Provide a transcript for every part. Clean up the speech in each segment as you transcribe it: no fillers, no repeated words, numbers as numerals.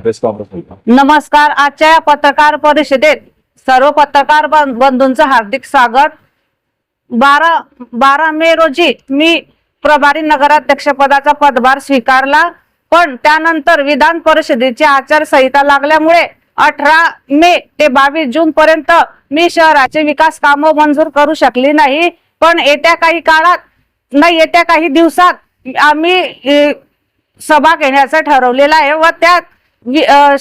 Press conference होता। नमस्कार। आजच्या या पत्रकार परिषदेत सर्व पत्रकार बंधूंचं हार्दिक स्वागत। 12 मे रोजी मी प्रभारी नगराध्यक्ष पदाचा पदभार स्वीकारला, पण त्यानंतर विधान परिषदेची आचारसंहिता लागल्यामुळे 18 मे ते 22 जून पर्यंत मी शहराचे विकास कामं मंजूर करू शकली नाही। पण येत्या काही दिवसात आम्ही सभा घेण्याचं ठरवलेलं आहे व त्यात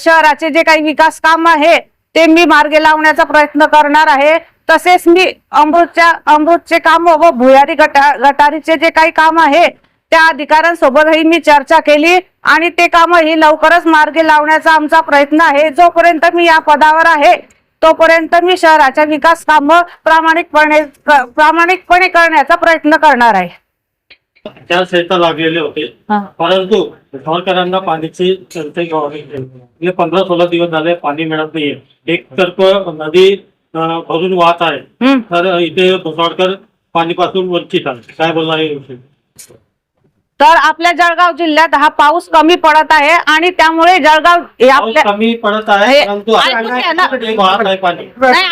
शहराचे जे काही विकास काम आहे ते मी मार्गी लावण्याचा प्रयत्न करणार आहे। तसेच मी अमृतचे काम व भुयारी गटारीचे जे काही काम आहे त्या अधिकाऱ्यांसोबतही मी चर्चा केली आणि ते काम ही लवकरच मार्गी लावण्याचा आमचा प्रयत्न आहे। जोपर्यंत मी या पदावर आहे तोपर्यंत मी शहराच्या विकास काम प्रामाणिकपणे करण्याचा प्रयत्न करणार आहे। आचारसंहिता लागलेले होते, परंतु गावकऱ्यांना पाण्याची टंचाई गेले 15-16 दिवस झाले पाणी मिळत नाहीये। एक तर्फ नदी भरून वाहत आहे, तर इथे भुसावळकर पाणीपासून वंचित आहे। काय बोलणार आहे? तर आपल्या जळगाव जिल्ह्यात हा पाऊस कमी पडत आहे आणि त्यामुळे जळगाव कमी पडत आहे, परंतु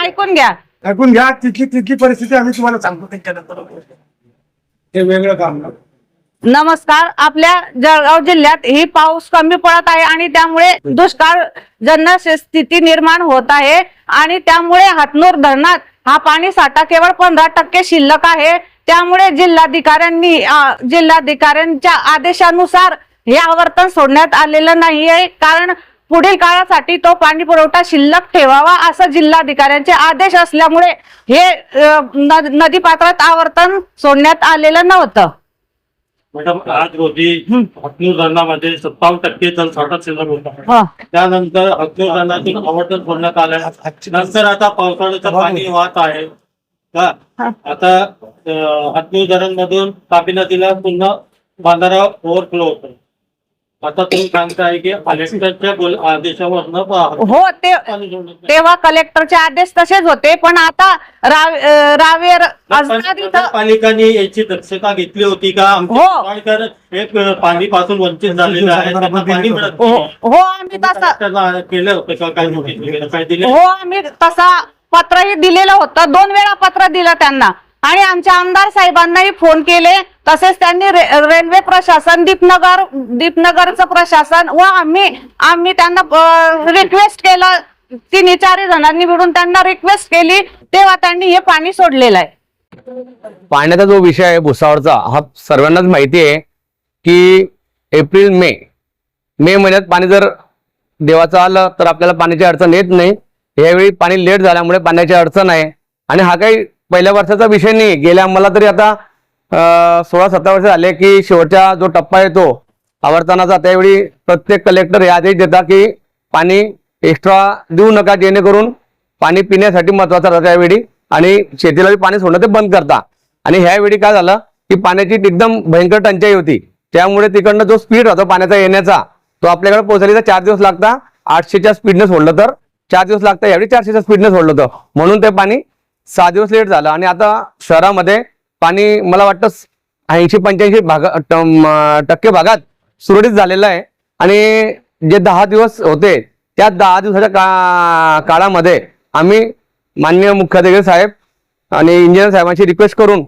ऐकून घ्या तिथली परिस्थिती आम्ही तुम्हाला सांगतो त्याच्यानंतर हे वेगळं काम। नमस्कार। आपल्या जळगाव जिल्ह्यात ही पाऊस कमी पडत आहे आणि त्यामुळे दुष्काळजन्य स्थिती निर्माण होत आहे आणि त्यामुळे हातनूर धरणात हा पाणी साठा केवळ 15% शिल्लक आहे। त्यामुळे जिल्हाधिकाऱ्यांच्या आदेशानुसार हे आवर्तन सोडण्यात आलेलं नाहीये, कारण पुढील काळासाठी तो पाणी पुरवठा शिल्लक ठेवावा असा जिल्हाधिकाऱ्यांचे आदेश असल्यामुळे हे नदी पात्रात आवर्तन सोडण्यात आलेलं नव्हतं। मॅडम, आज रोजी हातनूर धरणामध्ये 57% जलसाठा शिल्लक होता, त्यानंतर हातनूर धरणातून आवर्तन सोडण्यात आलं। नंतर आता पावसाळ्याचं पाणी वाहत आहे का? आता हातनूर धरण मधून तापी नदीला पुन्हा बांधारा ओव्हरफ्लो होतो। आता तुम्ही सांगताय की कलेक्टरच्या आदेशावर हो, तेव्हा कलेक्टरचे आदेश तसेच होते, पण आता रावेर पालिकांनी याची दक्षता घेतली होती का? एक पाणीपासून वंचित झालेलं आहे, पाणी मिळत हो, आम्ही तसं केलं होतं काय दिलं? हो, आम्ही तसा पत्रही दिलेलं होतं, 2 वेळा पत्र दिलं त्यांना आणि आमच्या आमदार साहेबांनाही फोन केले। तसेच त्यांनी रेल्वे प्रशासन, दीपनगरचं प्रशासन व आम्ही त्यांना रिक्वेस्ट केलं, 3-4 जणांनी मिळून त्यांना रिक्वेस्ट केली, तेव्हा त्यांनी हे पाणी सोडलेलं आहे। पाण्याचा जो विषय आहे भुसावळचा, हा सर्वांनाच माहिती आहे की एप्रिल मे महिन्यात पाणी जर देवाचं आलं तर आपल्याला पाण्याची अडचण येत नाही। यावेळी पाणी लेट झाल्यामुळे पाण्याची अडचण आहे आणि हा काही पहिल्या वर्षाचा विषय नाही। गेल्या आम्हाला तरी आता 16-17 वर्ष झाले की शेवटचा जो टप्पा येतो आवर्तनाचा, त्यावेळी प्रत्येक कलेक्टर हे आदेश देतात की पाणी एक्स्ट्रा देऊ नका, जेणेकरून पाणी पिण्यासाठी महत्वाचं राहतं त्यावेळी, आणि शेतीला पाणी सोडणं ते बंद करता। आणि ह्यावेळी काय झालं की पाण्याची एकदम भयंकर टंचाई होती, त्यामुळे तिकडनं जो स्पीड राहतो पाण्याचा येण्याचा तो आपल्याकडे पोहोचण्याचा 4 दिवस लागता। 800च्या स्पीडने सोडलं तर 4 दिवस लागतं, यावेळी 400च्या स्पीडने सोडलं होतं, म्हणून ते पाणी 6 दिवस लेट झालं। आणि आता शहरामध्ये पाणी मला वाटतं 80-85% भागात सुरळीत झालेलं आहे। आणि जे 10 दिवस होते त्या 10 दिवसाच्या काळामध्ये आम्ही माननीय मुख्याधिकारी साहेब आणि इंजिनियर साहेबांची रिक्वेस्ट करून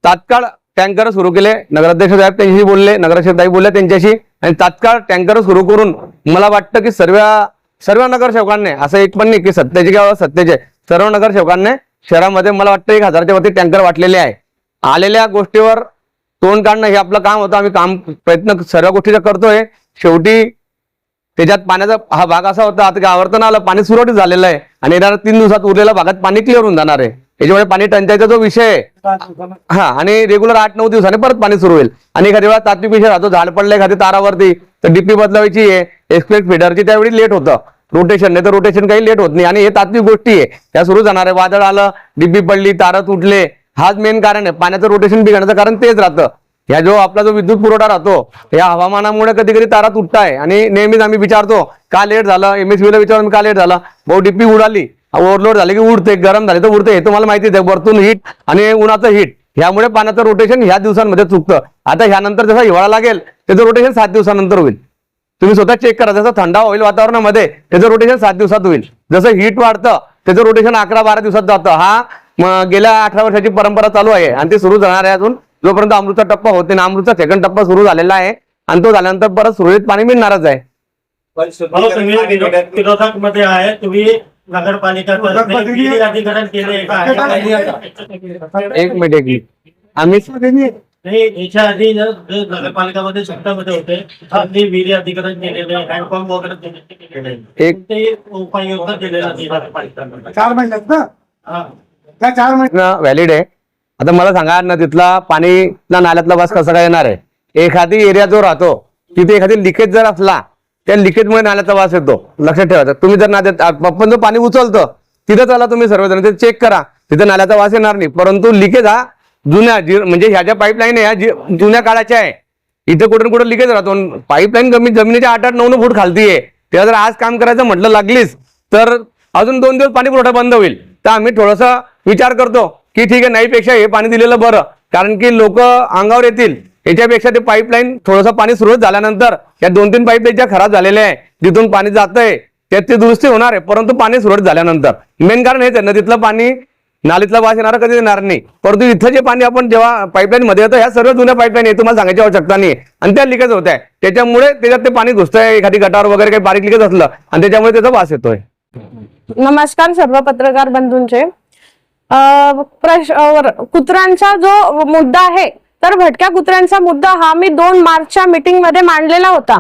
तात्काळ टँकर सुरू केले। नगराध्यक्ष साहेब त्यांच्याशी बोलले, नगराध्यक्ष ताई बोलले त्यांच्याशी, आणि तात्काळ टँकर सुरू करून मला वाटतं की सर्व नगरसेवकांनी, असं एक पण नाही की सत्तेचे किंवा सत्तेचे, सर्व नगरसेवकांनी शहरामध्ये मला वाटतं 1000च्या वरती टँकर वाटलेले आहे। आलेल्या गोष्टीवर तोंड काढणं हे आपलं काम होतं, आम्ही प्रयत्न सर्व गोष्टीचा करतोय। शेवटी त्याच्यात पाण्याचा हा भाग असा होता, आता आवर्तन आलं, पाणी सुरळीत झालेलं आहे आणि येणाऱ्या 3 दिवसात उरलेल्या भागात पाणी क्लिअर होऊन जाणार आहे। याच्यामुळे पाणी टंचाईचा जो विषय आहे आणि रेग्युलर 8-9 दिवसांनी परत पाणी सुरू होईल। आणि एखाद्या वेळा तात्विक विषय राहतो, झाड पडले एखादी तारावरती तर डीपी बदलावायची आहे, एक्सप्रेस फीडरची, त्यावेळी लेट होतं रोटेशन, नाही तर रोटेशन काही लेट होत नाही। आणि हे तात्विक गोष्टी आहे, त्या सुरू जाणार आहे। वादळ आलं, डीपी पडली, तारा तुटले, हाच मेन कारण आहे। पाण्याचं रोटेशन बिघडण्याचं कारण तेच राहतं। ह्या जो आपला जो विद्युत पुरवठा राहतो या हवामानामुळे कधी कधी तारा तुटताय आणि नेहमीच आम्ही विचारतो का लेट झालं, MSBला विचारून का लेट झालं, भाऊ डीपी उडाली, ओव्हरलोड झाले की उडते, गरम झाले तर उडते, हे तुम्हाला माहितीच आहे। वरतून हीट आणि उन्हाचं हीट, ह्यामुळे पाण्याचं रोटेशन ह्या दिवसांमध्ये चुकतं। आता ह्यानंतर जसा हिवाळा लागेल त्याचं रोटेशन 7 दिवसानंतर होईल। तुम्ही स्वतः चेक करा. जसं थंड होईल वातावरणामध्ये त्याचं रोटेशन 7 दिवसात होईल. जसं हीट वाढतं त्याचं रोटेशन 11-12 दिवसात जातं. हा गेल्या 18 वर्षाची परंपरा चालू आहे आणि ती सुरू जाणार आहे अजून जोपर्यंत अमृतचा टप्पा होते ना. अमृतचा सेकंड टप्पा सुरू झालेला आहे आणि तो झाल्यानंतर परत सुरळीत पाणी मिळणारच आहे. तुम्ही विरोधक मध्ये आहे, तुम्ही नगरपालिका अधिकरण केले का? एक मिनिट आम्ही नाही, याच्या आधी नगरपालिकामध्ये सत्तामध्ये होते, त्यांनी विहिरी अधिकरण केलेले, हँडपंप वगैरे केलेले, ते उपाययोजना केलेल्या नगरपालिका 4 महिन्यात ना, हा. त्या 4 महिन्यात व्हॅलिड आहे. आता मला सांगा ना, तिथला पाणीला नाल्यातला वास कसा काय येणार आहे? एखादी एरिया जो राहतो तिथे एखादी लिकेज जर असला त्या लिकेजमुळे नाल्याचा वास येतो. लक्षात ठेवायचं. तुम्ही जर नाल्यात आपण जो पाणी उचलतं तिथे चला तुम्ही सर्वजण ते चेक करा, तिथे नाल्याचा वास येणार नाही. परंतु लिकेज हा जुन्या म्हणजे ह्या ज्या पाईपलाईन आहे ह्या जुन्या काळाच्या आहे. इथे कुठे कुठे लिकेज राहतो. पाईपलाईन कमी जमिनीच्या 8-9 फूट खालती आहे. तेव्हा जर आज काम करायचं म्हटलं लागलीच तर अजून 2 दिवस पाणी पुरवठा बंद होईल. तर आम्ही थोडासा विचार करतो की ठीक आहे, नाहीपेक्षा हे पाणी दिलेलं बरं, कारण की लोक अंगावर येतील. याच्यापेक्षा ते पाईपलाईन थोडंसं पाणी सुरळीत झाल्यानंतर या 2-3 पाईपलाईन ज्या खराब झालेल्या आहे जिथून पाणी जातंय त्यात ती दुरुस्ती होणार आहे. परंतु पाणी सुरळीत झाल्यानंतर मेन कारण हेच आहे, नदीतलं पाणी नालीतला वास येणार कधी येणार नाही. परंतु इथं जे पाणी आपण जेव्हा पाईपलाईन मध्ये येतं ह्या सर्व जुन्या पाईपलाईन आहे, तुम्हाला सांगायची आवश्यकता नाही आणि त्या लिकेज होत आहे. त्याच्यामुळे त्याच्यात ते पाणी घुसतंय, एखादी गटार वगैरे काही बारीक लिकेज असलं आणि त्याच्यामुळे त्याचा वास येतोय. नमस्कार सर्व पत्रकार बंधूंचे. कुत्र्यांचा जो मुद्दा आहे तर भटक्या कुत्र्यांचा मुद्दा हा मी 2 मार्चच्या मीटिंग मध्ये मांडलेला होता.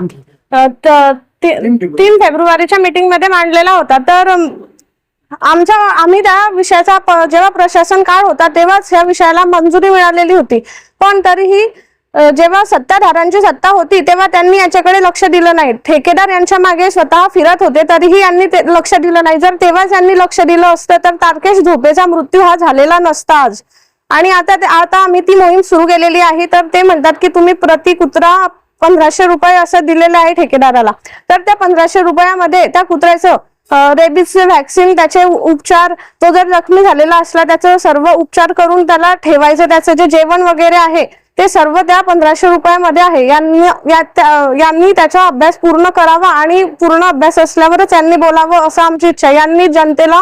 3 फेब्रुवारीच्या मीटिंग मध्ये मांडलेला होता. तर आम्ही त्या विषयाचा जेव्हा प्रशासन काळ होता तेव्हाच या विषयाला मंजुरी मिळालेली होती. पण तरीही जेव्हा सत्ताधाऱ्यांची सत्ता होती तेव्हा त्यांनी याच्याकडे लक्ष दिलं नाही. ठेकेदार यांच्या मागे स्वतः फिरत होते तरीही यांनी लक्ष दिलं नाही. जर तेव्हाच यांनी लक्ष दिलं असतं तर तारकेश झोपेचा मृत्यू हा झालेला नसता आज. आणि आता आम्ही ती मोहीम सुरू केलेली आहे. तर ते म्हणतात की तुम्ही प्रति कुत्रा 1500 रुपये असं दिलेलं आहे ठेकेदाराला. तर त्या 1500 रुपयामध्ये त्या कुत्र्याचं रेबीजचे व्हॅक्सिन, त्याचे उपचार, तो जर जखमी झालेला असला त्याचं सर्व उपचार करून त्याला ठेवायचं, त्याचं जे जेवण वगैरे आहे ते सर्व त्या 1500 रुपयामध्ये आहे. यांनी त्याचा अभ्यास पूर्ण करावा आणि पूर्ण अभ्यास असल्यावरच यांनी बोलावं असं आमची इच्छा. यांनी जनतेला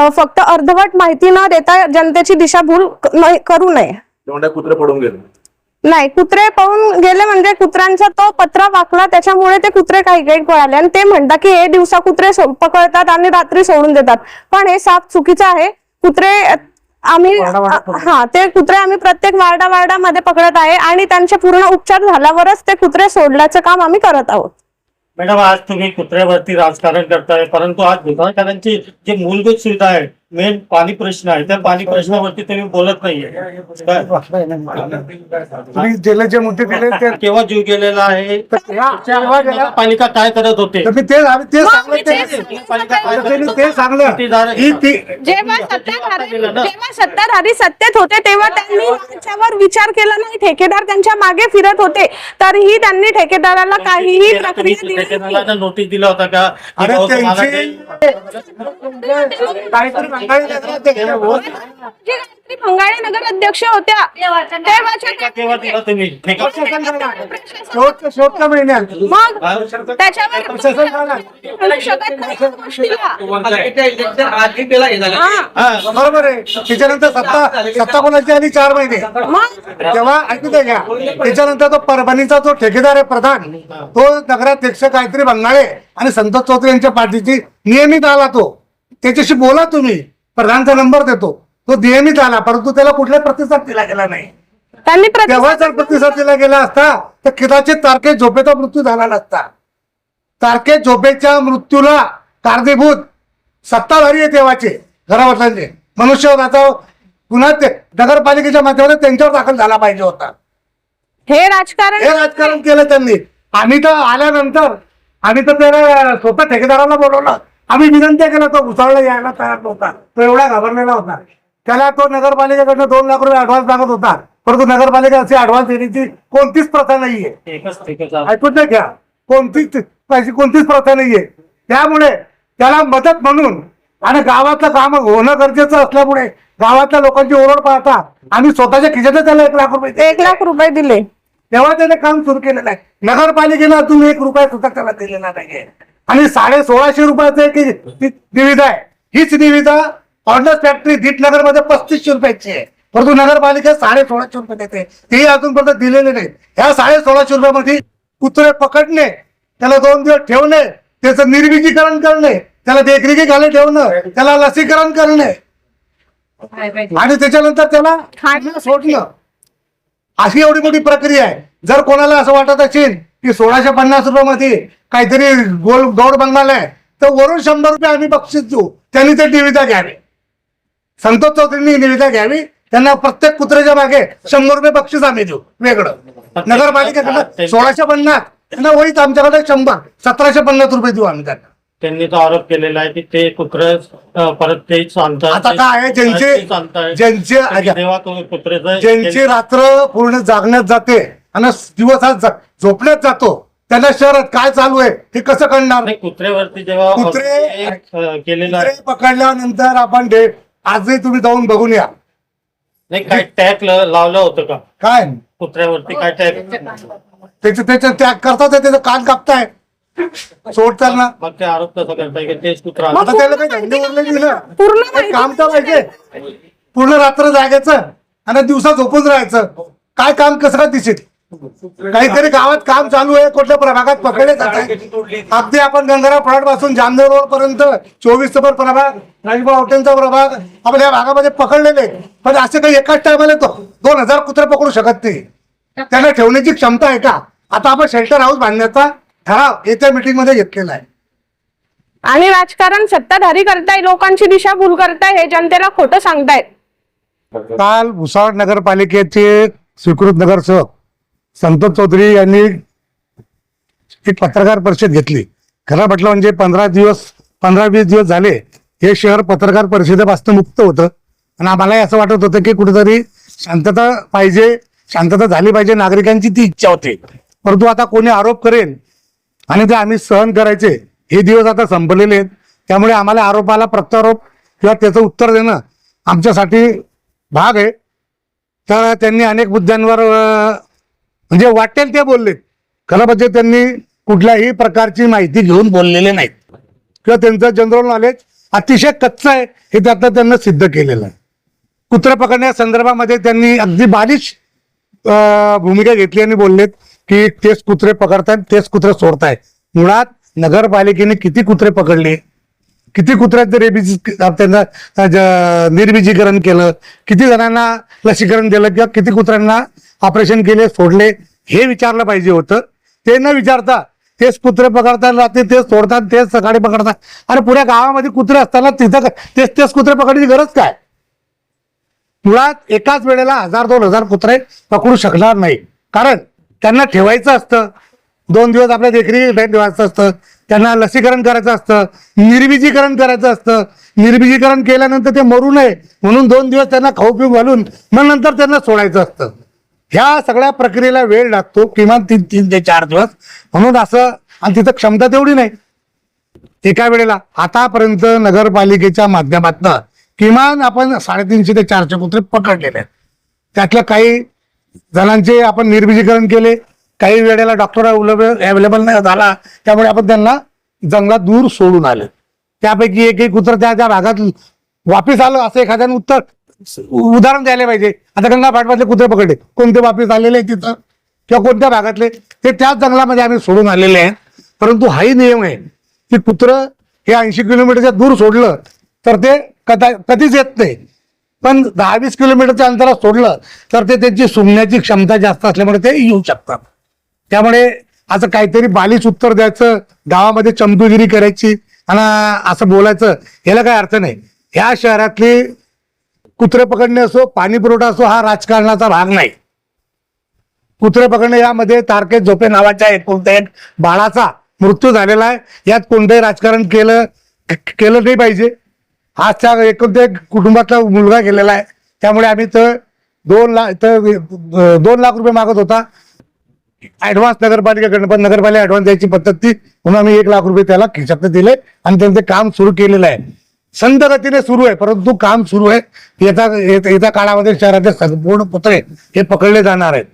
फक्त अर्धवट माहिती न देता जनतेची दिशाभूल करू नये. कुत्रे पडून गेले नाही, कुत्रे पळून गेले म्हणजे कुत्र्यांचा तो पत्रा वाकला त्याच्यामुळे ते कुत्रे काही पळाले. आणि ते म्हणतात की हे दिवसा कुत्रे पकडतात आणि रात्री सोडून देतात, पण हे साफ चुकीचं आहे. कुत्रे आम्ही ते कुत्रे आम्ही प्रत्येक वार्डामध्ये पकडत आहे आणि त्यांचे पूर्ण उपचार झाल्यावरच ते कुत्रे सोडल्याचं काम आम्ही करत आहोत. मॅडम, आज तुम्ही कुत्र्यावरती राजकारण करताय, परंतु आज विभागांची जे मूलभूत सुविधा आहे, मेन पाणी प्रश्न आहे, त्या पाणी प्रश्नावरती तुम्ही बोलत नाहीये. तुम्ही दिले जे मुद्दे दिले ते केव्हा जीव गेलेला आहे, पालिका काय करत होते ते सांगलं. जेव्हा सत्ताधारी सत्तेत होते तेव्हा त्यांनी त्याच्यावर विचार केला नाही. ठेकेदार त्यांच्या मागे फिरत होते तरीही त्यांनी ठेकेदाराला काहीही प्रक्रिया दिली नाही. नोटीस दिला होता का? फंगाळे नगर अध्यक्ष होत्या केव्हा दिला तुम्ही? शेवटच्या महिन्यात मग त्याच्यावर म्हणू शकत नाही या गोष्टीला. बरोबर आहे. त्याच्यानंतर सत्ता कोणाची आली 4 महिने, तेव्हा ऐकू दे घ्या. त्याच्यानंतर तो परभणीचा जो ठेकेदार आहे प्रधान, तो नगराध्यक्ष काहीतरी बंगाळे आणि संतोष चौधरी यांच्या पाठीची नियमित आला. तो त्याच्याशी बोला तुम्ही, प्रधानचा नंबर देतो. तो नियमित आला, परंतु त्याला कुठलाही प्रतिसाद दिला गेला नाही. त्यांनी तेव्हा जर प्रतिसाद दिला गेला असता तर कदाचित तारकेश झोपेचा मृत्यू झाला नसता. तारकेश झोपेच्या मृत्यूला कारणीभूत सत्ताधारी आहे तेव्हाचे घरावरचे. मनुष्यवधाचा पुन्हा नगरपालिकेच्या माध्यमातून त्यांच्यावर दाखल झाला पाहिजे होता. हे राजकारण केलं त्यांनी. आम्ही तर आल्यानंतर आम्ही तर त्याला स्वतः ठेकेदाराला बोलवलं. आम्ही विनंती केलं, तो घुसावला यायला तयार नव्हता. तो एवढा घाबरलेला होता. त्याला तो नगरपालिकेकडनं 2 लाख रुपये ऍडव्हान्स मागत होता, परंतु नगरपालिका असे ऍडव्हान्स देण्याची कोणतीच प्रथा नाहीये. ऐकून नाही घ्या, कोणतीच प्रथा नाहीये. त्यामुळे त्याला मदत म्हणून आणि गावातलं काम होणं गरजेचं असल्यामुळे गावातल्या लोकांची ओरड पाहता आम्ही स्वतःच्या खिशाने त्याला 1 लाख रुपये 1 लाख रुपये दिले. तेव्हा त्याने काम सुरू केलेलं आहे. नगरपालिकेनं अजून 1 रुपया सुद्धा त्याला दिलेला नाहीये. आणि 1650 रुपयाचं एक निविदा आहे. हीच निविदा ऑर्डनन्स फॅक्टरी दीपनगर मध्ये 3500 रुपयाची आहे, परंतु नगरपालिका 1650 रुपये देते, तेही अजूनपर्यंत दिलेले नाही. ह्या 1650 रुपयामध्ये कुत्रे पकडणे, त्याला 2 दिवस ठेवणे, त्याचं निर्विजीकरण करणे, त्याला देखरेखीखाली ठेवणं, त्याला लसीकरण करणे आणि त्याच्यानंतर त्याला खाणं सोडणं, अशी एवढी मोठी प्रक्रिया आहे. जर कोणाला असं वाटत असेल की 1650 रुपयामध्ये काहीतरी गौड बंगाल आहे, तर वरून 100 रुपये आम्ही बक्षीस देऊ, त्यांनी ते निविदा घ्यावी. संतोष चौधरींनी निविदा घ्यावी, त्यांना प्रत्येक कुत्र्याच्या मागे 100 रुपये बक्षीस आम्ही देऊ वेगळं. नगरपालिकेकडे 1650, त्यांना वहीच आमच्याकडे 100, 1750 रुपये देऊ आम्ही त्यांना. त्यांनी तो आरोप केलेला आहे की ते कुत्रे परत तेच आणतात. आता काय आहे, ज्यांची रात्र पूर्ण जागण्यात जाते आणि दिवस आज झोपण्यात जातो, त्यांना शहरात काय चालू आहे हे कसं कळणार? कुत्र्यावरती जेव्हा केलेलं आहे, पकडल्यानंतर आपण आजही तुम्ही जाऊन बघून या. नाही काय टॅग लावलं होतं का काय कुत्र्यावरती? काय टॅग त्याचं त्याग करतात, त्याचं कान कापताय सोडताना. मग ते आरोप कसं करताय की तेच कुत्रा? आता त्याला काही धंदे उरले दिलं, पूर्ण काम तर पाहिजे. पूर्ण रात्र जागायचं आणि दिवसा झोपून राहायचं, काय काम कसं काय दिसेल? काहीतरी गावात काम चालू आहे, कुठल्या प्रभागात पकडले जात आहे. अगदी आपण गंगाराम फळाट पासून जामनेर रोड पर्यंत 24 नंबर प्रभाग, राजभाऊ हॉटेलचा प्रभाग आपण या भागामध्ये पकडलेले, पण असे काही एकाच टायमाला 2000 कुत्रे पकडू शकत नाही. त्यांना ठेवण्याची क्षमता आहे का? आता आपण शेल्टर हाऊस बांधण्याचा ठराव येत्या मीटिंग मध्ये घेतलेला आहे. आणि राजकारण सत्ताधारी करताय, लोकांची दिशाभूल करताय, हे जनतेला खोटं सांगतायत. काल भुसावळ नगरपालिकेचे स्वीकृत नगरसेवक संतोष चौधरी यांनी एक पत्रकार परिषद घेतली. खरं म्हटलं म्हणजे 15-20 दिवस झाले हे शहर पत्रकार परिषदेपासून मुक्त होतं आणि आम्हालाही असं वाटत होतं की कुठेतरी शांतता पाहिजे, शांतता झाली पाहिजे, नागरिकांची ती इच्छा होती. परंतु आता कोणी आरोप करेल आणि ते आम्ही सहन करायचे, हे दिवस आता संपलेले आहेत. त्यामुळे आम्हाला आरोपाला प्रत्यारोप किंवा त्याचं उत्तर देणं आमच्यासाठी भाग आहे. तर त्यांनी अनेक मुद्द्यांवर म्हणजे वाटेल ते बोललेत. खरं म्हणजे त्यांनी कुठल्याही प्रकारची माहिती घेऊन बोललेले नाहीत किंवा त्यांचं जनरल नॉलेज अतिशय कच्चं आहे हे त्यातलं त्यांना सिद्ध केलेलं आहे. कुत्रे पकडण्या संदर्भामध्ये त्यांनी अगदी बालिश भूमिका घेतली आणि बोललेत की तेच कुत्रे पकडतायत, तेच कुत्रे सोडतायत. मुळात नगरपालिकेने किती कुत्रे पकडले, किती कुत्र्यांचं त्यांना निर्विजीकरण केलं, किती जणांना लसीकरण दिलं किंवा किती कुत्र्यांना ऑपरेशन केले, सोडले, हे विचारलं पाहिजे होतं. ते न विचारता तेच कुत्रे पकडतात, रात्री तेच सोडतात, तेच सकाळी पकडतात. अरे पुऱ्या गावामध्ये कुत्रे असताना तिथं तेच कुत्रे पकडण्याची गरज काय? मुळात एकाच वेळेला 1000-2000 कुत्रे पकडू शकणार नाही, कारण त्यांना ठेवायचं असतं, 2 दिवस आपल्या देखरेखीत ठेवायचं असतं, त्यांना लसीकरण करायचं असतं, निर्विजीकरण करायचं असतं. निर्विजीकरण केल्यानंतर ते मरू नये म्हणून 2 दिवस त्यांना खाऊ पिऊ घालून मग नंतर त्यांना सोडायचं असतं. ह्या सगळ्या प्रक्रियेला वेळ लागतो, किमान 3 ते 4 दिवस. म्हणून असं, आणि तिथं क्षमता तेवढी नाही एका वेळेला. आतापर्यंत नगरपालिकेच्या माध्यमातून किमान आपण 350 ते 400 कुत्रे पकडलेले आहेत. त्यातल्या काही जणांचे आपण निर्विजीकरण केले, काही वेळेला डॉक्टर अवेलेबल नाही झाला, त्यामुळे आपण त्यांना जंगलात दूर सोडून आले. त्यापैकी एक कुत्र त्या भागात वापिस आलं असं एखाद्याने उदाहरण द्यायला पाहिजे. आता गंगा फाटपातले कुत्रे पकडले, कोणते वापिस आलेले तिथं किंवा कोणत्या भागातले, ते त्याच जंगलामध्ये आम्ही सोडून आलेले आहेत. परंतु हाही नियम आहे की कुत्र हे 80 किलोमीटरच्या दूर सोडलं तर ते कधीच येत नाही, पण 10-20 किलोमीटरच्या अंतरात सोडलं तर ते त्यांची सुंगण्याची क्षमता जास्त असल्यामुळे ते येऊ शकतात. त्यामुळे असं काहीतरी बालिश उत्तर द्यायचं, गावामध्ये चमचुगिरी करायची आणि असं बोलायचं, याला काही अर्थ नाही. ह्या शहरातली कुत्रे पकडणे असो, पाणी पुरवठा असो, हा राजकारणाचा भाग नाही. कुत्रे पकडणे यामध्ये तारके झोपे नावाच्या कोणत्या एक बाळाचा मृत्यू झालेला आहे, यात कोणतंही राजकारण केलं नाही पाहिजे. हा त्या एकोणत्या कुटुंबातला मुलगा गेलेला आहे. त्यामुळे आम्ही तर 2 लाख रुपये मागत होता ऍडव्हान्स नगरपालिकेकडनं, पण नगरपालिका ऍडव्हान्स द्यायची पद्धत ती, म्हणून आम्ही 1 लाख रुपये त्याला खिशात दिले आणि त्यांचं काम सुरू केलेलं आहे. संत गतीने सुरू आहे, परंतु काम सुरू आहे. येत्या काळामध्ये शहराचे संपूर्ण कुत्रे हे पकडले जाणार आहेत.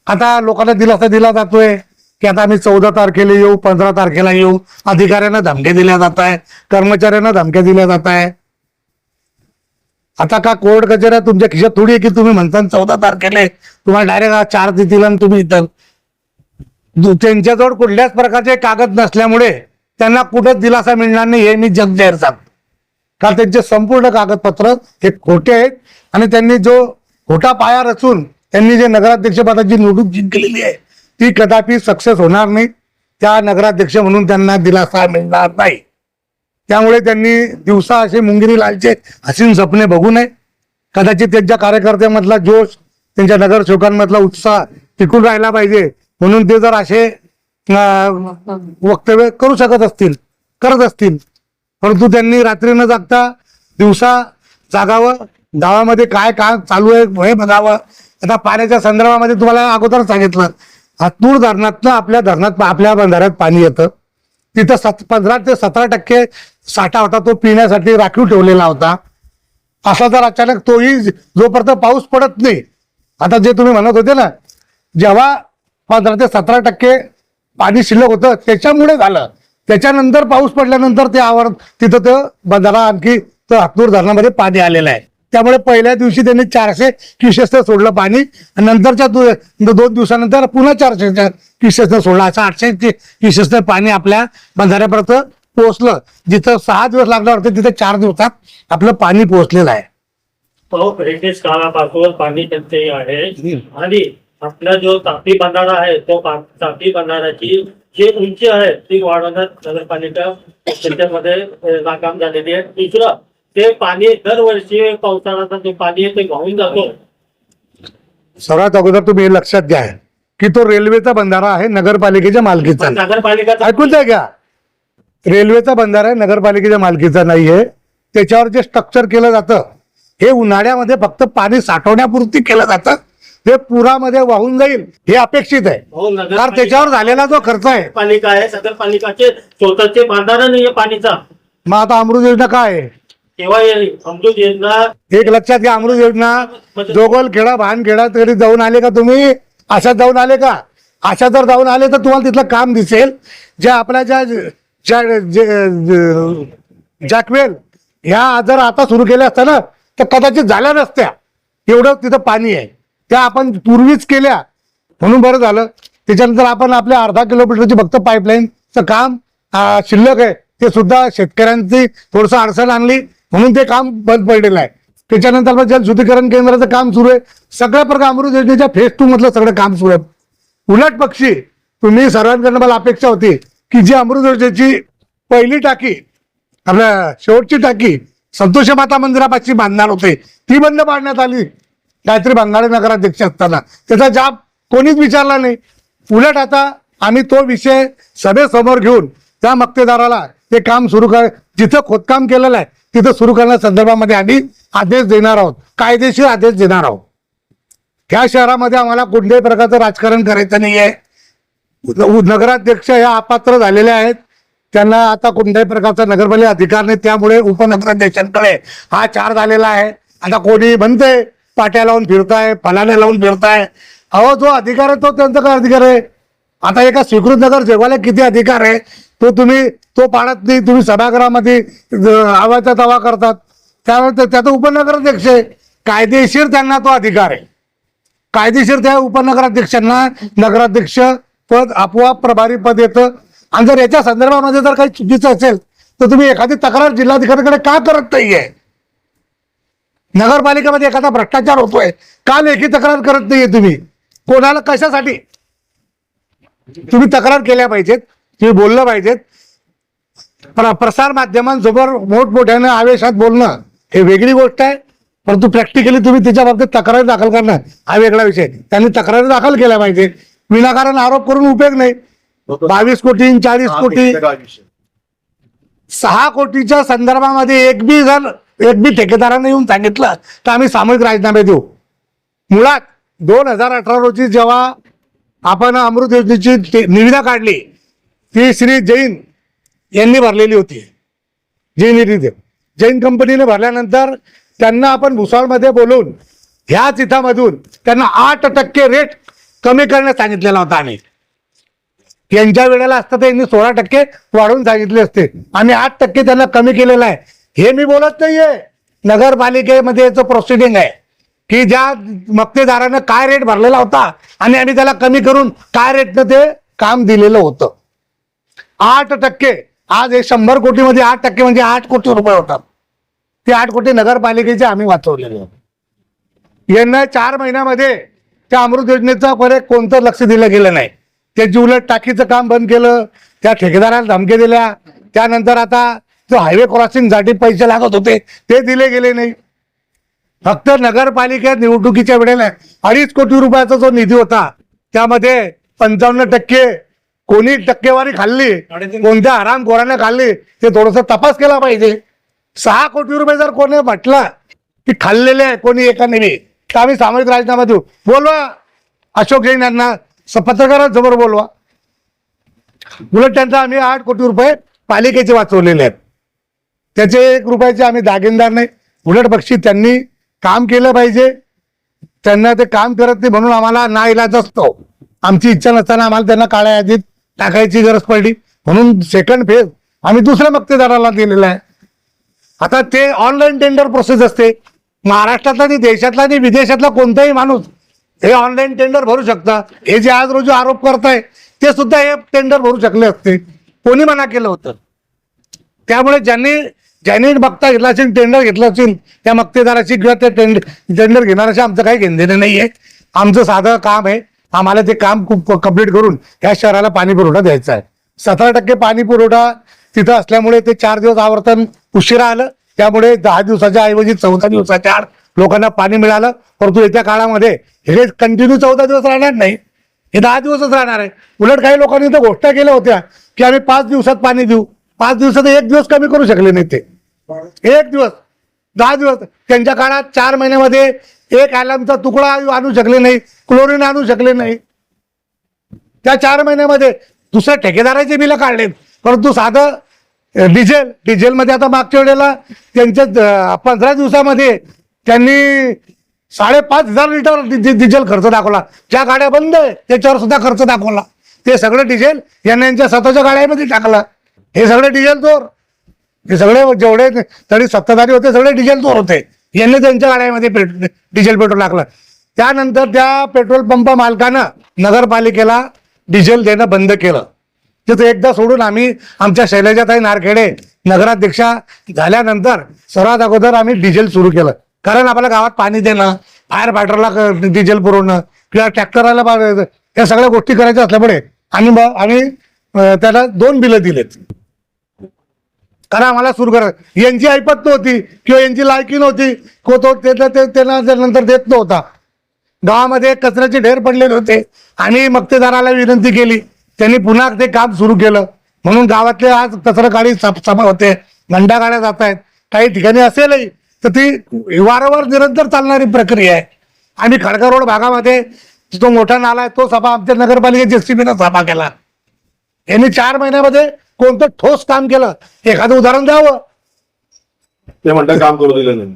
आता लोकांना दिलासा दिला जातोय की आता आम्ही 14 तारखेला येऊ, 15 तारखेला येऊ. अधिकाऱ्यांना धमक्या दिल्या जात आहे, कर्मचाऱ्यांना धमक्या दिल्या जात आहे. आता का कोर्ट कचेऱ्या तुमच्या खिशात थोडी आहे की तुम्ही म्हणता 14 तारखेला आहे, तुम्हाला डायरेक्ट 4 देतील आणि तुम्ही इथं. त्यांच्याजवळ कुठल्याच प्रकारचे कागद नसल्यामुळे त्यांना कुठंच दिलासा मिळणार नाही हे मी जग जाहीर सांगतो. कारण त्यांचे संपूर्ण कागदपत्र हे खोटे आहेत आणि त्यांनी जो खोटा पाया रचून त्यांनी जे नगराध्यक्ष पदाची निवडणूक जिंकलेली आहे ती कदापि सक्सेस होणार नाही. त्या नगराध्यक्ष म्हणून त्यांना दिलासा मिळणार नाही. त्यामुळे त्यांनी दिवसा असे मुंगिरी लालचे हसीन सपने बघू नये. कदाचित त्यांच्या कार्यकर्त्यांमधला जोश, त्यांच्या नगरसेवकांमधला उत्साह टिकून राहिला पाहिजे म्हणून ते जर असे वक्तव्य करू शकत असतील, करत असतील. परंतु त्यांनी रात्री न जागता दिवसा जागावं, गावामध्ये काय काम चालू आहे हे बघावं. आता पाण्याच्या संदर्भामध्ये तुम्हाला अगोदर सांगितलं, हातनूर धरणातनं आपल्या धरणात आपल्या बंधाऱ्यात पाणी येतं. तिथं 15 ते 17% साठा होता, तो पिण्यासाठी राखीव ठेवलेला होता. असा जर अचानक तोही जोपर्यंत पाऊस पडत नाही, आता जे तुम्ही म्हणत होते ना, जेव्हा 15 ते 17% पाणी शिल्लक होतं त्याच्यामुळे झालं. त्याच्यानंतर पाऊस पडल्यानंतर ते तिथं तो बंधारा आणखी तो हातनूर धरणामध्ये पाणी आलेलं आहे. त्यामुळे पहिल्या दिवशी त्यांनी 400 क्युसेसनं सोडलं पाणी आणि नंतरच्या 2 दिवसानंतर पुन्हा 400 क्युसेसनं सोडलं. असं 800 क्युसेसनं पाणी आपल्या बंधाऱ्यापर्यंत पोहोचलं. जिथं 6 दिवस लागणार होते तिथे 4 दिवसात आपलं पाणी पोहोचलेलं आहे. ब्रिटिश काळापासून पाणी त्यांचे आहे आणि आपला जो तापी बंधारा आहे तो तापी बंधाऱ्याची जी उंची आहे ती वाढवण्यात नगरपालिका त्याच्यामध्ये नाकाम झालेली आहे. दुसरं, ते पाणी दरवर्षी पावसाळ्याचं जे पाणी आहे ते वाहून जातो. सर्वात अगोदर तुम्ही हे लक्षात घ्या की तो रेल्वेचा बंधारा आहे, नगरपालिकेच्या मालकीचा. नगरपालिका ऐकून घ्या, रेल्वेचा बंधारा आहे, नगरपालिकेच्या मालकीचा नाहीये. त्याच्यावर जे स्ट्रक्चर केलं जातं हे उन्हाळ्यामध्ये फक्त पाणी साठवण्यापुरती केलं जातं. ते पुरामध्ये वाहून जाईल हे अपेक्षित आहे. कारण त्याच्यावर झालेला जो खर्च आहे, पालिका आहे, नगरपालिकाचे स्वतःचे बांधारा नाहीये पाणीचा. मग आता अमृत योजना काय आहे? केव्हा येईल अमृत योजना? एक लक्षात घ्या, अमृत योजना जोगलखेडा भानखेडा तरी जाऊन आले का तुम्ही? अशा जाऊन आले का? अशा जर जाऊन आले तर तुम्हाला तिथलं काम दिसेल. ज्या आपल्या जॅकवेल ह्या जर आता सुरू केल्या असत्या ना तर कदाचित झाल्या नसत्या. एवढं तिथं पाणी आहे. त्या आपण पूर्वीच केल्या म्हणून बरं झालं. त्याच्यानंतर आपण आपल्या 1/2 किलोमीटरची फक्त पाईपलाईनचं काम शिल्लक आहे, ते सुद्धा शेतकऱ्यांची थोडंसं अडचण आणली म्हणून ते काम बंद पडलेलं आहे. त्याच्यानंतर मग जलशुद्धीकरण केंद्राचं काम सुरू आहे. सगळ्या प्रकार अमृत योजनेच्या फेज 2 मधलं सगळं काम सुरू आहे. उलट पक्षी तुम्ही सर्वांकडनं मला अपेक्षा होती की जी अमृत योजनेची पहिली टाकी, आपल्या शेवटची टाकी संतोषी माता मंदिरापाशी बांधणार होते ती बंद पाडण्यात आली. गायत्री बंगाळे नगराध्यक्ष असताना त्याचा जाब कोणीच विचारला नाही. उलट आता आम्ही तो विषय सभेसमोर घेऊन त्या मक्तेदाराला ते काम सुरू जिथं खोदकाम केलेलं आहे तिथं सुरू करण्या संदर्भामध्ये आम्ही आदेश देणार आहोत, कायदेशीर आदेश देणार आहोत. ह्या शहरामध्ये आम्हाला कुठल्याही प्रकारचं राजकारण करायचं नाही आहे. नगराध्यक्ष या अपात्र झालेले आहेत, त्यांना आता कोणत्याही प्रकारचा नगरपालिका अधिकार नाही. त्यामुळे उपनगराध्यक्षांकडे हा चार झालेला आहे. आता कोणी म्हणते पाट्या लावून फिरताय, फलाने लावून फिरताय. अहो, जो अधिकार आहे तो त्यांचा काय अधिकार आहे? आता एका स्वीकृत नगर जेवायला किती अधिकार आहे तो तुम्ही तो पाळत नाही. तुम्ही सभागृहामध्ये आवाचा दावा करतात, त्यामुळे त्याचा उपनगराध्यक्ष आहे. कायदेशीर त्यांना तो अधिकार आहे. कायदेशीर त्या उपनगराध्यक्षांना नगराध्यक्ष पद आपोआप प्रभारी पद येतं. आणि जर याच्या संदर्भामध्ये जर काही चुकीचं असेल तर तुम्ही एखादी तक्रार जिल्हाधिकाऱ्यांकडे का करत नाहीये? नगरपालिकेमध्ये एखादा भ्रष्टाचार होतोय का लेखी तक्रार करत नाहीये तुम्ही? कोणाला कशासाठी? तुम्ही तक्रार केल्या पाहिजेत, तुम्ही बोललं पाहिजेत. प्रसार माध्यमांसमोर मोठमोठ्यानं आवेशात बोलणं हे वेगळी गोष्ट आहे, परंतु प्रॅक्टिकली तुम्ही त्याच्या बाबतीत तक्रारी दाखल करणं हा वेगळा विषय. त्यांनी तक्रारी दाखल केल्या पाहिजे. विनाकारण आरोप करून उपयोग नाही. 22 कोटी 40 कोटी 6 कोटीच्या संदर्भामध्ये एक बी ठेकेदाराने येऊन सांगितलं तर आम्ही सामूहिक राजीनामे देऊ. मुळात 2018 रोजी जेव्हा आपण अमृत योजनेची निविदा काढली ती श्री जैन यांनी भरलेली होती. जैन कंपनीने भरल्यानंतर त्यांना आपण भुसावळमध्ये बोलवून ह्या तिथामधून त्यांना 8% रेट कमी करण्यास सांगितलेला होता आम्ही. यांच्या वेळेला असतं तर यांनी 16% वाढवून सांगितले असते. आम्ही 8% त्यांना कमी केलेलं आहे. हे मी बोलत नाहीये, नगरपालिकेमध्ये याचं प्रोसिडिंग आहे की ज्या मक्तेदारानं काय रेट भरलेला होता आणि आम्ही त्याला कमी करून काय रेटनं ते काम दिलेलं होतं. 8%. आज हे 100 कोटीमध्ये 8% म्हणजे 8 कोटी रुपये होतात. ते 8 कोटी नगरपालिकेचे आम्ही वाचवलेले होते. यांना 4 महिन्यामध्ये त्या अमृत योजनेचा परत कोणतं लक्ष दिलं गेलं नाही. त्याची उलट टाकीचं काम बंद केलं, त्या ठेकेदाराला धमकी दिल्या. त्यानंतर आता जो हायवे क्रॉसिंगसाठी पैसे लागत होते ते दिले गेले नाही. फक्त नगरपालिकेत निवडणुकीच्या वेळेला 2.5 कोटी रुपयाचा जो निधी होता त्यामध्ये 55% कोणी टक्केवारी खाल्ली, कोणत्या हरामखोराने खाल्ली ते थोडंसं तपास केला पाहिजे. 6 कोटी रुपये जर कोणी म्हटलं की खाल्लेले आहे कोणी एकाने बी, तर आम्ही सामूहिक राजीनामा देऊ. बोलवा अशोक जैन यांना, पत्रकारांसमोर बोलवा. उलट त्यांचा आम्ही 8 कोटी रुपये पालिकेचे वाचवलेले आहेत. त्याचे 1 रुपयाचे आम्ही दागिनदार नाही. उलट बक्षीस त्यांनी काम केलं पाहिजे. त्यांना ते काम करत नाही म्हणून आम्हाला नाइलाज असतो. आमची इच्छा नसताना आम्हाला त्यांना काळ्या यादीत टाकायची गरज पडली म्हणून सेकंड फेज आम्ही दुसऱ्या मक्तेदाराला दिलेला आहे. आता ते ऑनलाईन टेंडर प्रोसेस असते. महाराष्ट्रातला आणि देशातला आणि विदेशातला कोणताही माणूस हे ऑनलाईन टेंडर भरू शकता. हे जे आज रोजी आरोप करताय ते सुद्धा हे टेंडर भरू शकले असते. कोणी मना केलं होतं? त्यामुळे ज्यांनी बघता घेतला असेल, टेंडर घेतलं असेल, त्या मक्तेदाराची किंवा त्या टेंडर घेणाऱ्याशी आमचं काही घेणं नाही आहे. आमचं साधं काम आहे. आम्हाला ते काम खूप कंप्लीट करून या शहराला पाणी पुरवठा द्यायचा आहे. 17% पाणी पुरवठा तिथं असल्यामुळे ते 4 दिवस आवर्तन उशिरा आलं. त्यामुळे 10 दिवसाच्या ऐवजी 14 दिवसाच्या आड लोकांना पाणी मिळालं. परंतु येत्या काळामध्ये हे कंटिन्यू 14 दिवस राहणार नाही, हे 10 दिवसच राहणार आहे. उलट काही लोकांनी तर घोषणा केल्या होत्या की आम्ही 5 दिवसात पाणी देऊ. 5 दिवसात 1 दिवस कमी करू शकले नाही. ते 1 दिवस 10 दिवस त्यांच्या काळात 4 महिन्यामध्ये 1 अॅलमचा तुकडा आणू शकले नाही, क्लोरीन आणू शकले नाही. त्या 4 महिन्यामध्ये दुसऱ्या ठेकेदाराचे बिलं काढलेत. परंतु साधं डिझेलमध्ये आता मागच्या वेळेला त्यांच्या 15 दिवसामध्ये त्यांनी 5,500 लिटर डिझेल खर्च दाखवला. ज्या गाड्या बंद आहे त्याच्यावर सुद्धा खर्च दाखवला. ते सगळं डिझेल यांच्या स्वतःच्या गाड्यामध्ये टाकलं. हे सगळे डिझेल चोर, हे सगळे जेवढे तरी सत्ताधारी होते सगळे डिझेल चोर होते. यांनी त्यांच्या गाड्यामध्ये डिझेल पेट्रोल टाकलं. त्यानंतर त्या पेट्रोल पंप मालकानं नगरपालिकेला डिझेल देणं बंद केलं. तिथं एकदा सोडून आम्ही आमच्या शैलजाताई नारखेडे नगराध्यक्षा झाल्यानंतर सर्वात अगोदर आम्ही डिझेल सुरू केलं. कारण आपल्या गावात पाणी देणं, फायर फायटरला डिझेल पुरवणं किंवा ट्रॅक्टरला या सगळ्या गोष्टी करायच्या असल्यामुळे आम्ही त्याला 2 बिलं दिलेत. कारण आम्हाला सुरू करायचं. यांची ऐपत नव्हती किंवा यांची लायकी नव्हती, त्यांना नंतर देत नव्हता. गावामध्ये कचऱ्याचे ढेर पडलेले होते. आम्ही मक्तेदाराला विनंती केली, त्यांनी पुन्हा ते काम सुरू केलं. म्हणून गावातले आज कचरा गाडी सभा होते, घंटा गाड्या जात आहेत. काही ठिकाणी असेलही तर ती वारंवार निरंतर चालणारी प्रक्रिया आहे. आम्ही खडका रोड भागामध्ये जो मोठा नाला आहे तो सभा आमच्या नगरपालिकेच्या JCB सभा केला. यांनी 4 महिन्यामध्ये कोणतं ठोस काम केलं एखादं उदाहरण द्यावं. ते म्हणतात काम करू दिलं नाही.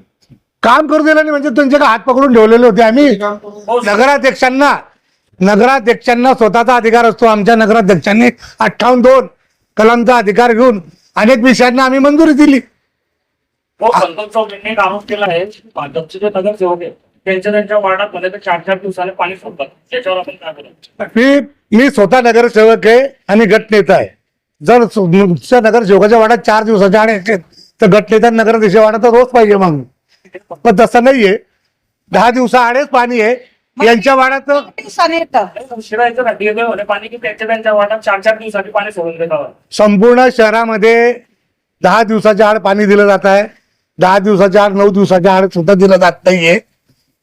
काम करू दिलं नाही म्हणजे त्यांच्याकडे हात पकडून ठेवलेले होते. आम्ही नगराध्यक्षांना स्वतःचा अधिकार असतो. आमच्या नगराध्यक्षांनी 58(2) कलमचा अधिकार घेऊन अनेक विषयांना आम्ही मंजुरी दिली. संतोष चौधरींनी एक आरोप केला आहे, भाजपचे जे नगरसेवक आहेत त्यांच्या वार्डामध्ये 4-4 दिवसाने पाणी सोडतात. त्याच्यावर आपण काय बोलू? मी स्वतः नगरसेवक आहे आणि गटनेता आहे. जर नुसत्या नगरसेवकाच्या वाड्यात 4 दिवसाच्या आड असेल तर गटनेता नगराध्यक्षा वाडा तर रोज पाहिजे. मग पण तसं नाहीये. 10 दिवसाआडेच पाणी आहे यांच्या वाड्यात. शिरायचं पाणी की त्यांच्या वार्डात 4-4 दिवसांनी पाणी सोडून देतात. संपूर्ण शहरामध्ये 10 दिवसाच्या आड पाणी दिलं जात आहे. 10 दिवसाच्या आड 9 दिवसाच्या आड सुद्धा दिलं जात नाहीये.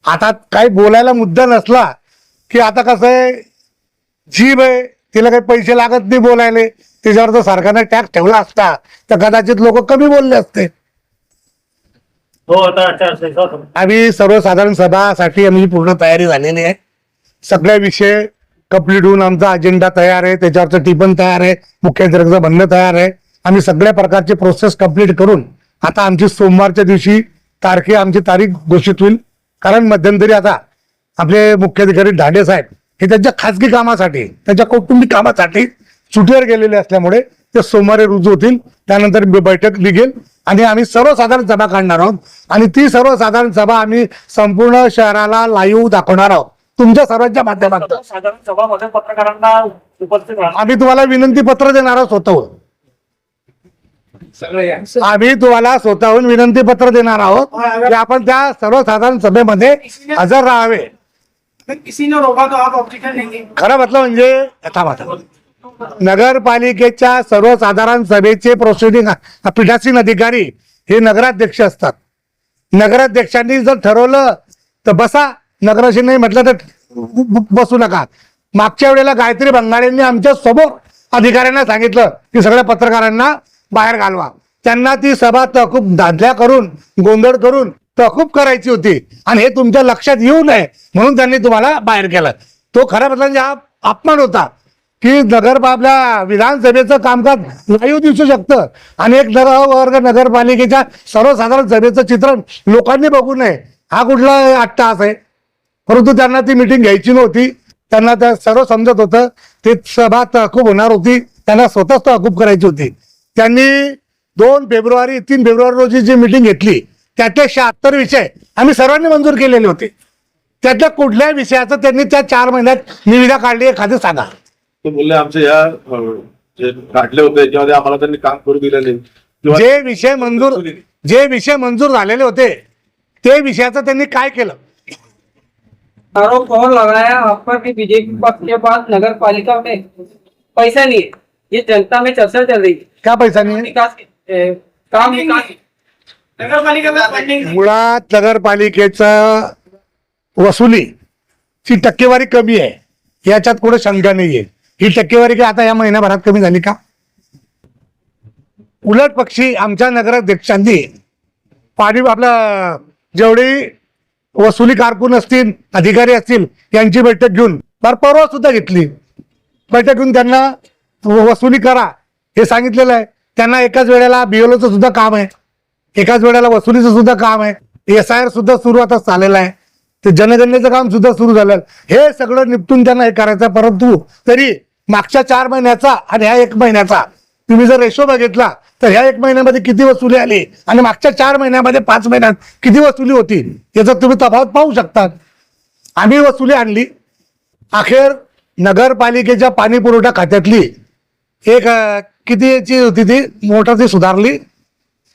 आता काही बोलायला मुद्दा नसला की आता कसं आहे, जीभ आहे तिला काही पैसे लागत नाही बोलायला. त्याच्यावर जर सरकारने टॅक्स ठेवला असता तर कदाचित लोक कमी बोलले असते. आम्ही सर्वसाधारण सभासाठी आमची पूर्ण तयारी झालेली आहे. सगळे विषय कंप्लीट होऊन आमचा अजेंडा तयार आहे, त्याच्यावरचं टिपण तयार आहे, मुख्याधिकाऱ्याचं म्हणणं तयार आहे. आम्ही सगळ्या प्रकारचे प्रोसेस कंप्लीट करून आता आमची सोमवारच्या दिवशी आमची तारीख घोषित होईल. कारण मध्यंतरी आता आपले मुख्याधिकारी धांडे साहेब हे त्यांच्या खासगी कामासाठी, त्यांच्या कौटुंबिक कामासाठी सुट्टीवर गेलेले असल्यामुळे ते सोमवारी रुजू होतील. त्यानंतर बैठक निघेल आणि आम्ही सर्वसाधारण सभा काढणार आहोत आणि ती सर्वसाधारण सभा आम्ही संपूर्ण शहराला लाईव्ह दाखवणार आहोत तुमच्या सर्वांच्या माध्यमातून. साधारण सभामध्ये पत्रकारांना उपस्थित राहणार. आम्ही तुम्हाला विनंती पत्र देणार आहोत स्वतःहून. आम्ही तुम्हाला स्वतःहून विनंती पत्र देणार आहोत की आपण त्या सर्वसाधारण सभेमध्ये हजर राहावे. खरं म्हटलं म्हणजे नगरपालिकेच्या सर्वसाधारण सभेचे प्रोसिडिंग पीठासीन अधिकारी हे नगराध्यक्ष असतात. नगराध्यक्षांनी जर ठरवलं तर बसा, नगराध्यक्ष नाही म्हटलं तर बसू नका. मागच्या वेळेला गायत्री बंगाळेंनी आमच्या समोर अधिकाऱ्यांना सांगितलं की सगळ्या पत्रकारांना बाहेर घालवा. त्यांना ती सभा तहकूब दादल्या करून गोंधळ करून तहकूब करायची होती आणि हे तुमच्या लक्षात येऊ नये म्हणून त्यांनी तुम्हाला बाहेर केलं. तो खऱ्या म्हणजे हा अपमान होता की आपल्या विधानसभेचं कामकाज लाईव्ह दिसू शकतं आणि एक वर्ग नगरपालिकेच्या सर्वसाधारण सभेचं चित्रण लोकांनी बघू नये हा कुठला अट्टहास आहे. परंतु त्यांना ती मिटिंग घ्यायची नव्हती. त्यांना त्या सर्व समजत होतं ते सभा तहकूब होणार होती, त्यांना स्वतःच तहकूब करायची होती. त्यांनी 3 फेब्रुवारी रोजी जी मिटिंग घेतली त्यातले 76 विषय आम्ही सर्वांनी मंजूर केलेले होते. त्यातल्या कुठल्याही विषयाचं त्यांनी त्या 4 महिन्यात निविदा काढली एखादी सांगा. ते बोलले आमचे या जे काढले होते त्याच्यामध्ये आम्हाला त्यांनी काम करू दिलं नाही किंवा जे विषय मंजूर झालेले होते ते विषयाचं त्यांनी काय केलं. आरोप और लगाया आप पर कि बीजेपी पक्ष के पास नगर पालिका में पैसा नहीं है. ये जनता में चर्चा चल रही है. क्या पैसा नाही विकास काम विकास नगर पालिका में फंडिंग मुळात नगरपालिकेचा वसुलीची टक्केवारी कमी आहे याच्यात कुठे शंका नाहीये. ही टक्केवारी काय आता या महिन्याभरात कमी झाली का. उलट पक्षी आमच्या नगराध्यक्षांनी पाणी आपलं जेवढी वसुली कारकून असतील अधिकारी असतील यांची बैठक घेऊन परवा सुद्धा घेतली. बैठक घेऊन त्यांना वसुली करा हे सांगितलेलं आहे. त्यांना एकाच वेळेला BLOचं सुद्धा काम आहे, एकाच वेळेला वसुलीचं सुद्धा काम आहे, SIR सुद्धा सुरू आता झालेलं आहे, ते जनगणनेचं काम सुद्धा सुरू झालं. हे सगळं निपटून त्यांना हे करायचं. परंतु तरी मागच्या 4 महिन्याचा आणि ह्या 1 महिन्याचा तुम्ही जर रेशो बघितला तर ह्या 1 महिन्यामध्ये किती वसुली आली आणि मागच्या 4 महिन्यामध्ये 5 महिन्यात किती वसुली होती याचा तुम्ही तफावत पाहू शकता. आम्ही वसुली आणली. अखेर नगरपालिकेच्या पाणी पुरवठा खात्यातली एक किती याची होती ती मोटर ती सुधारली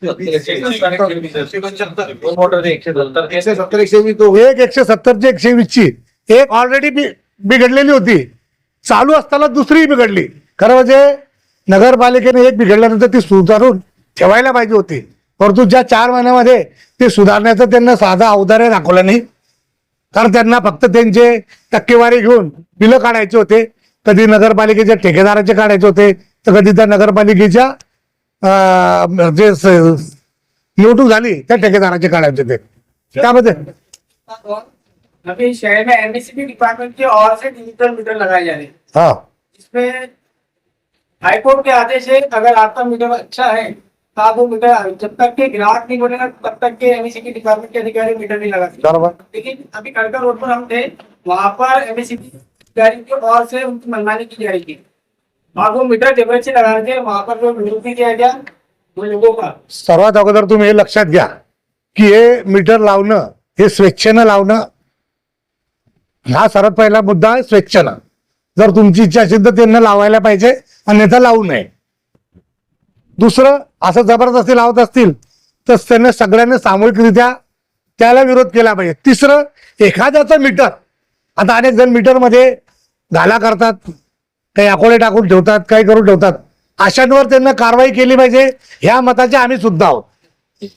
170-120ची एक ऑलरेडी बिघडलेली होती, चालू असताना दुसरी बिघडली. खरं म्हणजे नगरपालिकेने एक बिघडल्यानंतर ती सुधारून ठेवायला पाहिजे होती. परंतु ज्या 4 महिन्यामध्ये ते सुधारण्याचं त्यांना साधा औदार्य दाखवलं नाही. कारण त्यांना फक्त त्यांचे टक्केवारी घेऊन बिलं काढायचे होते. कधी नगरपालिकेच्या ठेकेदाराचे काढायचे होते तर कधी त्या नगरपालिकेच्या जे निवडणूक झाली त्या ठेकेदाराचे काढायचे होते. त्यामध्ये अभी शहर में MSCB डिपार्टमेंट की ओर से डिजिटल मीटर लगाए जा रहे हैं. हा इसमें हाईकोर्ट के आदेश है अगर आपका मीटर अच्छा है तो आप वो मीटर जब तक के ग्राहक नहीं बनेगा तब तक के MSCB डिपार्टमेंट के अधिकारी मीटर नहीं लगा सकते. बरोबर. लेकिन अभी कड़का रोड पर हम थे, वहाँ पर MSCB अधिकारी की ओर से उनकी मनमानी की जा रही थी और वो मीटर टेम्परेचर लगाने थे. वहाँ पर जो विरोध भी किया गया वो लोगों का. सर्वात अगोदर तुम्ही हे लक्षात घ्या की हे मीटर लावणं हे स्वेच्छेनं लावणं हा सर्वात पहिला मुद्दा आहे. स्वेच्छेनं जर तुमची इच्छा असेल तर त्यांना लावायला पाहिजे अन्यथा लावू नये. दुसरं असं जबरदस्ती लावत असतील तर त्यांना सगळ्यांनी सामूहिकरित्या त्याला विरोध केला पाहिजे. तिसरं एखाद्याचं मीटर आता अनेक जण मीटरमध्ये घाला करतात, काही अकोले टाकून ठेवतात, काही करून ठेवतात. अशांवर त्यांना कारवाई केली पाहिजे ह्या मताचे आम्ही सुद्धा आहोत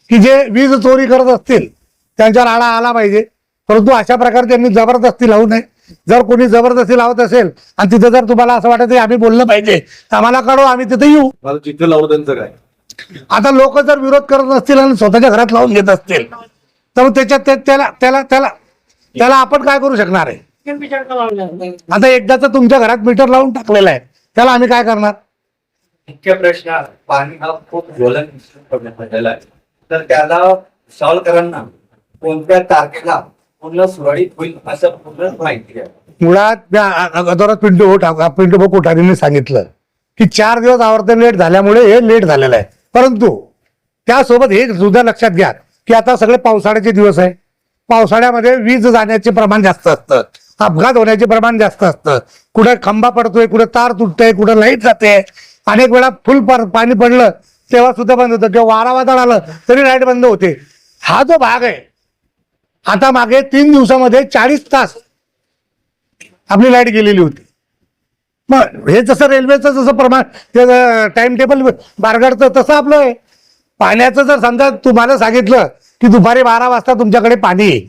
की जे वीज चोरी करत असतील त्यांच्यावर आळा आला पाहिजे. परंतु अशा प्रकारे त्यांनी जबरदस्ती लावू नये. जर कोणी जबरदस्ती लावत असेल आणि तिथे जर तुम्हाला असं वाटत आम्ही बोललं पाहिजे आम्हाला कळवा, आम्ही तिथे येऊ. मला जिथे लावलं त्यांचं काय. आता लोक जर विरोध करत असतील आणि स्वतःच्या घरात लावून घेत असतील तर त्याच्यात त्याला त्याला त्याला त्याला आपण काय करू शकणार आहे. आता एकदाच तुमच्या घरात मीटर लावून टाकलेलं आहे त्याला आम्ही काय करणार. मुख्य प्रश्न पाणी हा खूप ज्वलन झालेला आहे तर त्याला सॉल्व्ह करताना कोणत्या तारखेला पूर्ण सुरळीत होईल असं पूर्ण माहिती आहे. मुळात त्या अगोदरच पिंटू भाऊ कोठारीने सांगितलं की 4 दिवस आवर्तन लेट झाल्यामुळे हे लेट झालेलं आहे. परंतु त्यासोबत हे सुद्धा लक्षात घ्या की आता सगळे पावसाळ्याचे दिवस आहे. पावसाळ्यामध्ये वीज जाण्याचे प्रमाण जास्त असतं, अपघात होण्याचे प्रमाण जास्त असतं. कुठे खंबा पडतोय, कुठे तार तुटतंय, कुठे लाईट जाते. अनेक वेळा फुल पाणी पडलं तेव्हा सुद्धा बंद होतं, किंवा वारा वादळ आलं तरी लाईट बंद होते. हा जो भाग आहे, आता मागे 3 दिवसामध्ये 40 तास आपली लाईट गेलेली होती. मग हे जसं रेल्वेचं जसं प्रमाण टाइम टेबल बारगडतं तसं आपलं आहे. पाण्याचं जर समजा तुम्हाला सांगितलं की दुपारी 12 वाजता तुमच्याकडे पाणी येईल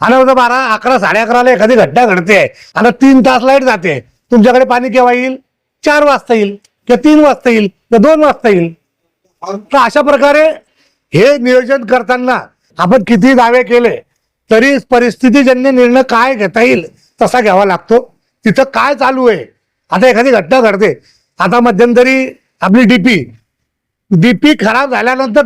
आणि 12, 11, 11:30 एखादी घटना घडते आणि 3 तास लाईट जाते, तुमच्याकडे पाणी केव्हा येईल? 4 वाजता येईल, किंवा 3 वाजता येईल, किंवा 2 वाजता येईल. तर अशा प्रकारे हे नियोजन करताना आपण किती दावे केले तरी परिस्थितीजन्य निर्णय काय घेता येईल तसा घ्यावा लागतो. तिथं काय चालू आहे, आता एखादी घटना घडते, आता मध्यंतरी आपली डीपी खराब झाल्यानंतर